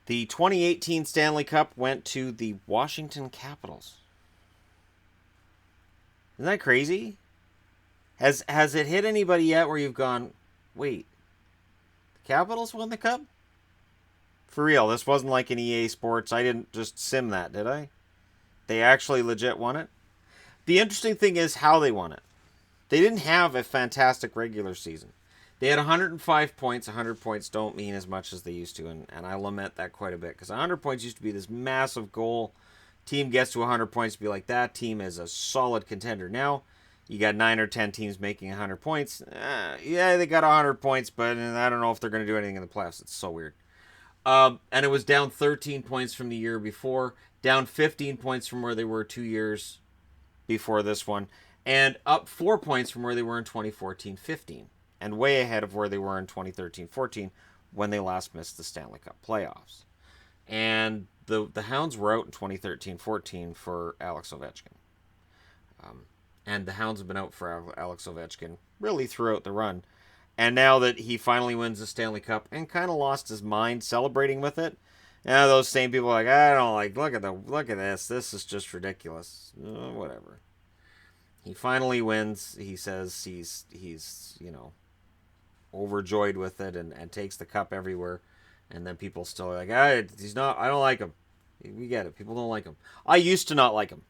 The 2018 Stanley Cup went to the Washington Capitals. Isn't that crazy? Has it hit anybody yet where you've gone, wait, the Capitals won the cup? For real, this wasn't like an EA Sports. I didn't just sim that, did I? They actually legit won it. The interesting thing is how they won it. They didn't have a fantastic regular season. They had 105 points. 100 points don't mean as much as they used to, and I lament that quite a bit because 100 points used to be this massive goal. Team gets to 100 points to be like, that team is a solid contender. Now, you got 9 or 10 teams making 100 points. Yeah, they got 100 points, but I don't know if they're going to do anything in the playoffs. It's so weird. And it was down 13 points from the year before, down 15 points from where they were 2 years before this one, and up 4 points from where they were in 2014-15, and way ahead of where they were in 2013-14 when they last missed the Stanley Cup playoffs. And the Hounds were out in 2013-14 for Alex Ovechkin. And the Hounds have been out for Alex Ovechkin really throughout the run. And now that he finally wins the Stanley Cup and kind of lost his mind celebrating with it, those same people are like, I don't like, look at this. This is just ridiculous. Whatever. He finally wins. He says he's overjoyed with it and takes the cup everywhere. And then people still are like, he's not. I don't like him. We get it. People don't like him. I used to not like him.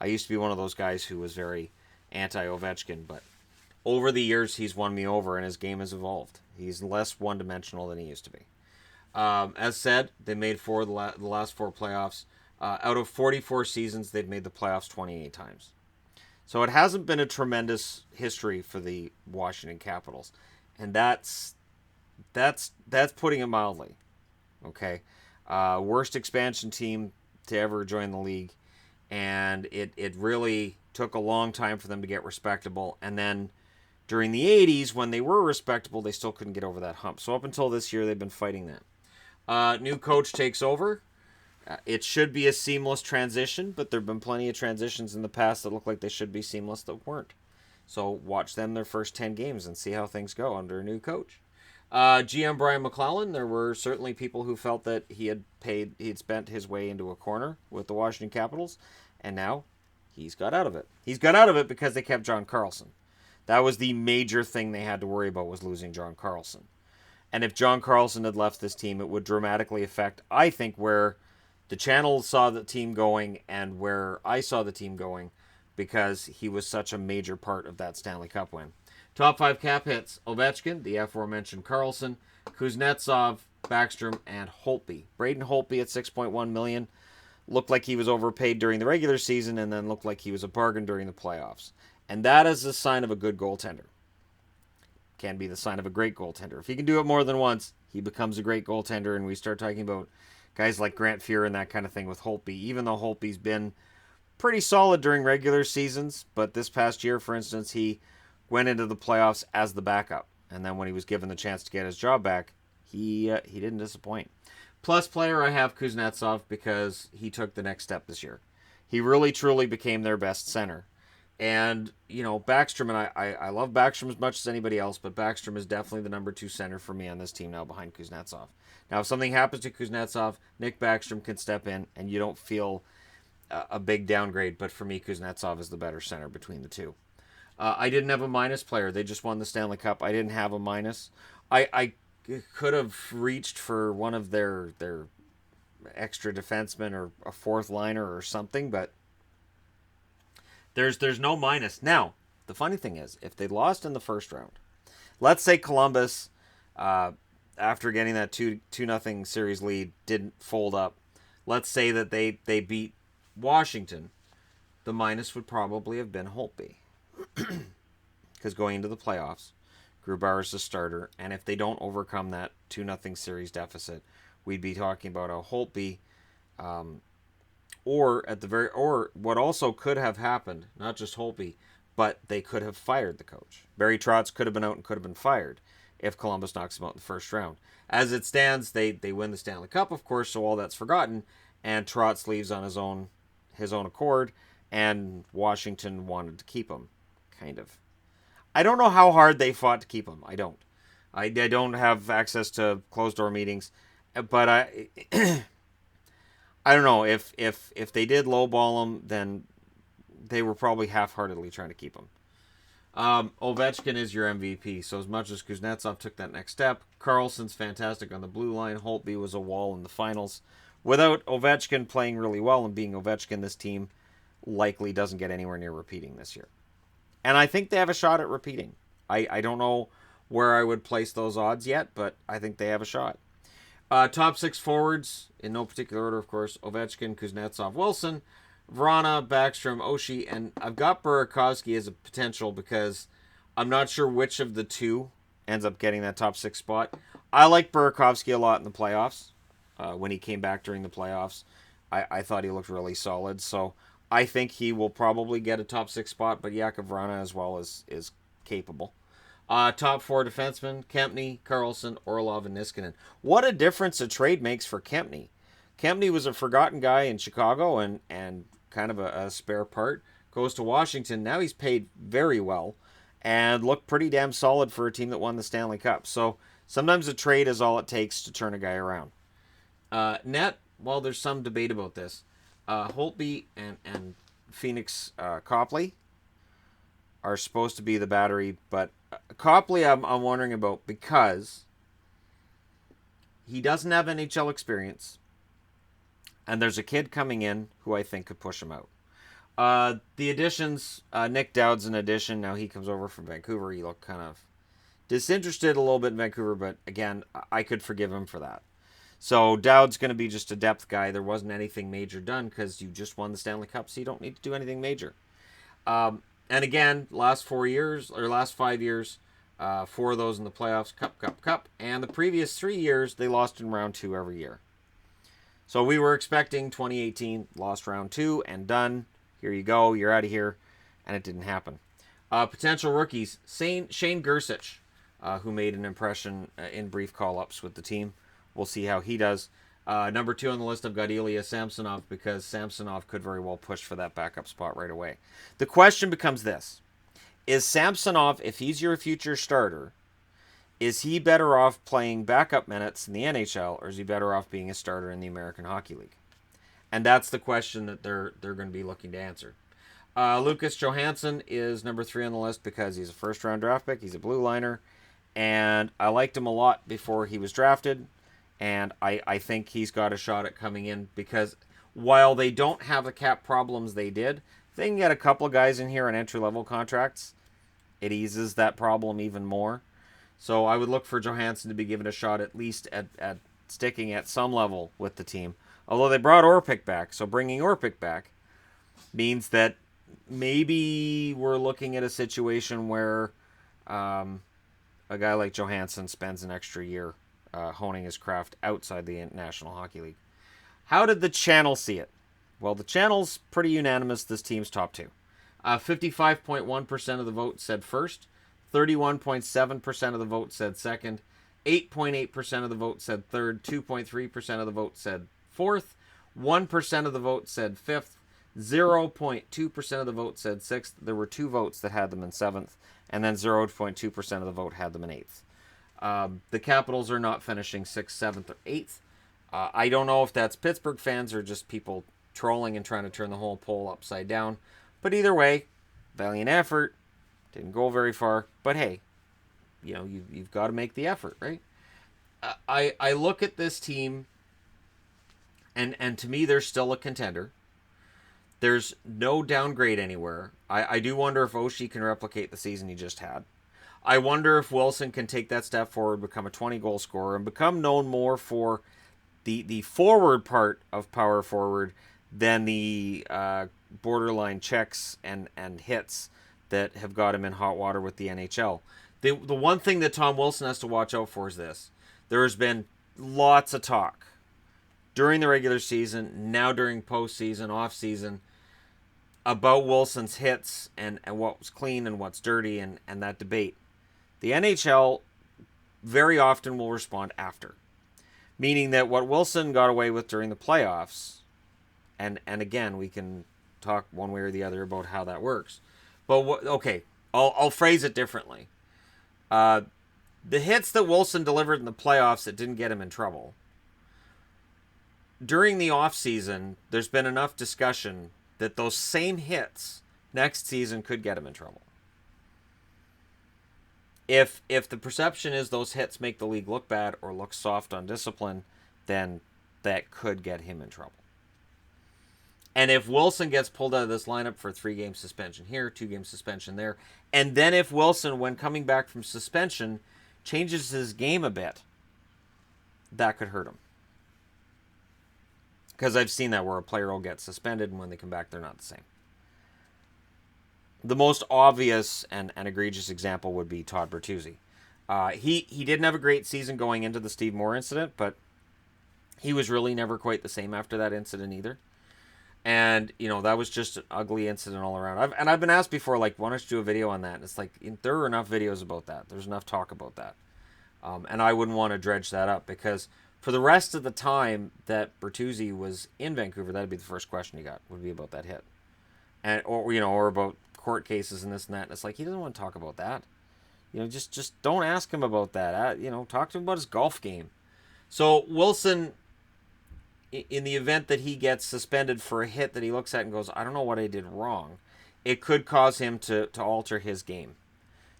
I used to be one of those guys who was very anti-Ovechkin, but over the years he's won me over and his game has evolved. He's less one-dimensional than he used to be. As said, they made the last 4 playoffs. Out of 44 seasons, they've made the playoffs 28 times. So it hasn't been a tremendous history for the Washington Capitals, and that's putting it mildly. Okay, worst expansion team to ever join the league, and it really took a long time for them to get respectable. And then during the 80s, when they were respectable, they still couldn't get over that hump. So up until this year, they've been fighting that. New coach takes over. It should be a seamless transition, but there have been plenty of transitions in the past that look like they should be seamless that weren't. So watch them their first 10 games and see how things go under a new coach. GM Brian McClellan, there were certainly people who felt that he'd spent his way into a corner with the Washington Capitals, and now he's got out of it. He's got out of it because they kept John Carlson. That was the major thing they had to worry about, was losing John Carlson. And if John Carlson had left this team, it would dramatically affect, I think, where the channel saw the team going and where I saw the team going, because he was such a major part of that Stanley Cup win. Top 5 cap hits: Ovechkin, the aforementioned Carlson, Kuznetsov, Backstrom, and Holtby. Braden Holtby at $6.1 million looked like he was overpaid during the regular season and then looked like he was a bargain during the playoffs. And that is a sign of a good goaltender. Can be the sign of a great goaltender. If he can do it more than once, he becomes a great goaltender, and we start talking about guys like Grant Fuhr and that kind of thing with Holtby, even though Holtby's been pretty solid during regular seasons. But this past year, for instance, he went into the playoffs as the backup, and then when he was given the chance to get his job back, he didn't disappoint. Plus player, I have Kuznetsov because he took the next step this year. He really truly became their best center. And, Backstrom, and I love Backstrom as much as anybody else, but Backstrom is definitely the number 2 center for me on this team now, behind Kuznetsov. Now, if something happens to Kuznetsov, Nick Backstrom can step in, and you don't feel a big downgrade. But for me, Kuznetsov is the better center between the two. I didn't have a minus player. They just won the Stanley Cup. I didn't have a minus. I could have reached for one of their extra defensemen or a fourth liner or something, but there's no minus. Now, the funny thing is, if they lost in the first round, let's say Columbus, after getting that 2-0 series lead, didn't fold up. Let's say that they beat Washington. The minus would probably have been Holtby. Because going into the playoffs, Grubauer is the starter, and if they don't overcome that 2-0 series deficit, we'd be talking about a Holtby, or what also could have happened, not just Holtby, but they could have fired the coach. Barry Trotz could have been out and could have been fired if Columbus knocks him out in the first round. As it stands, they win the Stanley Cup, of course, so all that's forgotten, and Trotz leaves on his own accord, and Washington wanted to keep him, kind of. I don't know how hard they fought to keep him. I don't. I don't have access to closed-door meetings, but I don't know if they did lowball him, then they were probably half-heartedly trying to keep him. Ovechkin is your MVP. So as much as Kuznetsov took that next step, Carlson's fantastic on the blue line. Holtby was a wall in the finals. Without Ovechkin playing really well and being Ovechkin, this team likely doesn't get anywhere near repeating this year. And I think they have a shot at repeating. I don't know where I would place those odds yet, but I think they have a shot. Top six forwards, in no particular order, of course: Ovechkin, Kuznetsov, Wilson, Vrana, Backstrom, Oshie, and I've got Burakovsky as a potential because I'm not sure which of the two ends up getting that top six spot. I like Burakovsky a lot in the playoffs. When he came back during the playoffs, I thought he looked really solid. So I think he will probably get a top six spot, but Jakub Vrana as well is capable. Top four defensemen: Kempny, Carlson, Orlov, and Niskanen. What a difference a trade makes for Kempny. Kempny was a forgotten guy in Chicago and kind of a spare part. Goes to Washington. Now he's paid very well and looked pretty damn solid for a team that won the Stanley Cup. So sometimes a trade is all it takes to turn a guy around. Net, well, there's some debate about this. Holtby and Phoenix Copley are supposed to be the battery, but Copley I'm wondering about because he doesn't have NHL experience, and there's a kid coming in who I think could push him out. The additions, Nick Dowd's an addition. Now he comes over from Vancouver. He looked kind of disinterested a little bit in Vancouver, but again, I could forgive him for that. So Dowd's going to be just a depth guy. There wasn't anything major done because you just won the Stanley Cup, so you don't need to do anything major. And again, last 5 years, 4 of those in the playoffs, cup. And the previous 3 years, they lost in round 2 every year. So we were expecting 2018, lost round 2 and done. Here you go, you're out of here. And it didn't happen. Potential rookies: Shane Gersich, who made an impression in brief call-ups with the team. We'll see how he does. Number 2 on the list, I've got Ilya Samsonov because Samsonov could very well push for that backup spot right away. The question becomes this: is Samsonov, if he's your future starter, is he better off playing backup minutes in the NHL, or is he better off being a starter in the American Hockey League? And that's the question that they're going to be looking to answer. Lucas Johansson is number 3 on the list because he's a first-round draft pick. He's a blue liner, and I liked him a lot before he was drafted. And I think he's got a shot at coming in because while they don't have the cap problems they did, if they can get a couple of guys in here on entry-level contracts, it eases that problem even more. So I would look for Johansson to be given a shot at least at sticking at some level with the team. Although they brought Orpik back, so bringing Orpik back means that maybe we're looking at a situation where a guy like Johansson spends an extra year honing his craft outside the National Hockey League. How did the channel see it? Well, the channel's pretty unanimous. This team's top 2. 55.1% of the vote said first. 31.7% of the vote said second. 8.8% of the vote said third. 2.3% of the vote said fourth. 1% of the vote said fifth. 0.2% of the vote said sixth. There were 2 votes that had them in seventh. And then 0.2% of the vote had them in eighth. The Capitals are not finishing 6th, 7th, or 8th. I don't know if that's Pittsburgh fans or just people trolling and trying to turn the whole poll upside down. But either way, valiant effort. Didn't go very far. But hey, you've got to make the effort, right? I look at this team, and to me, they're still a contender. There's no downgrade anywhere. I do wonder if Oshie can replicate the season he just had. I wonder if Wilson can take that step forward, become a 20-goal scorer, and become known more for the forward part of power forward than the borderline checks and hits that have got him in hot water with the NHL. The one thing that Tom Wilson has to watch out for is this. There has been lots of talk during the regular season, now during postseason, off-season, about Wilson's hits and what was clean and what's dirty and that debate. The NHL very often will respond after. Meaning that what Wilson got away with during the playoffs, and again, we can talk one way or the other about how that works. But, I'll phrase it differently. The hits that Wilson delivered in the playoffs that didn't get him in trouble during the offseason, there's been enough discussion that those same hits next season could get him in trouble. If the perception is those hits make the league look bad or look soft on discipline, then that could get him in trouble. And if Wilson gets pulled out of this lineup for a 3-game suspension here, 2-game suspension there, and then if Wilson, when coming back from suspension, changes his game a bit, that could hurt him. Because I've seen that where a player will get suspended and when they come back, they're not the same. The most obvious and egregious example would be Todd Bertuzzi. He didn't have a great season going into the Steve Moore incident, but he was really never quite the same after that incident either. And, that was just an ugly incident all around. I've been asked before, like, why don't you do a video on that? And it's like, there are enough videos about that. There's enough talk about that. And I wouldn't want to dredge that up because for the rest of the time that Bertuzzi was in Vancouver, that'd be the first question he got, would be about that hit. And, or about court cases and this and that. And it's like, he doesn't want to talk about that. Just don't ask him about that. Talk to him about his golf game. So Wilson, in the event that he gets suspended for a hit that he looks at and goes, I don't know what I did wrong, it could cause him to alter his game.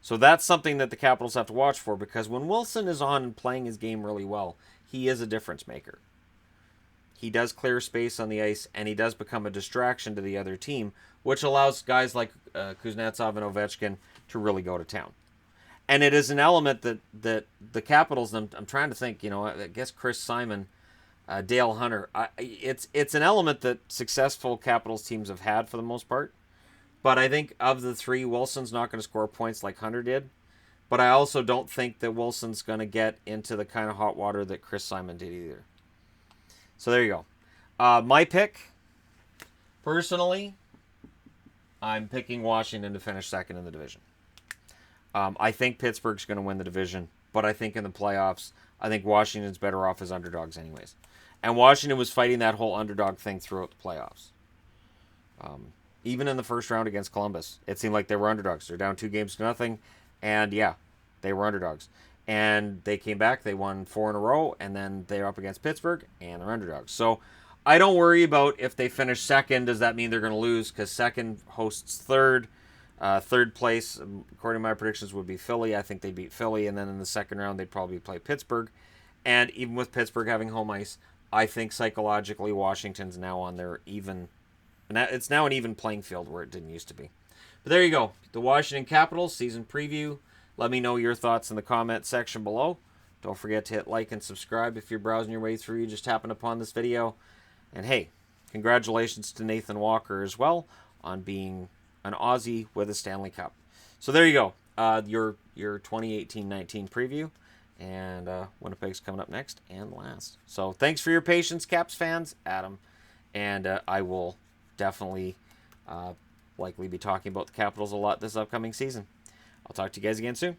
So that's something that the Capitals have to watch for, because when Wilson is on and playing his game really well, he is a difference maker. He does clear space on the ice, and he does become a distraction to the other team, which allows guys like Kuznetsov and Ovechkin to really go to town. And it is an element that the Capitals, I'm trying to think, I guess Chris Simon, Dale Hunter, it's an element that successful Capitals teams have had for the most part. But I think of the three, Wilson's not going to score points like Hunter did. But I also don't think that Wilson's going to get into the kind of hot water that Chris Simon did either. So there you go. My pick, personally, I'm picking Washington to finish second in the division. I think Pittsburgh's going to win the division, but I think in the playoffs, I think Washington's better off as underdogs anyways. And Washington was fighting that whole underdog thing throughout the playoffs. Even in the first round against Columbus, it seemed like they were underdogs. They're down 2-0, and yeah, they were underdogs. And they came back, they won 4 in a row, and then they're up against Pittsburgh, and they're underdogs. So I don't worry about if they finish second, does that mean they're going to lose? Because second hosts third. Third place, according to my predictions, would be Philly. I think they beat Philly, and then in the second round, they'd probably play Pittsburgh. And even with Pittsburgh having home ice, I think psychologically Washington's now on their even, and it's now an even playing field where it didn't used to be. But there you go, the Washington Capitals season preview. Let me know your thoughts in the comment section below. Don't forget to hit like and subscribe if you're browsing your way through. You just happened upon this video. And hey, congratulations to Nathan Walker as well on being an Aussie with a Stanley Cup. So there you go, your 2018-19 preview, and Winnipeg's coming up next and last. So thanks for your patience, Caps fans. Adam, and I will definitely likely be talking about the Capitals a lot this upcoming season. I'll talk to you guys again soon.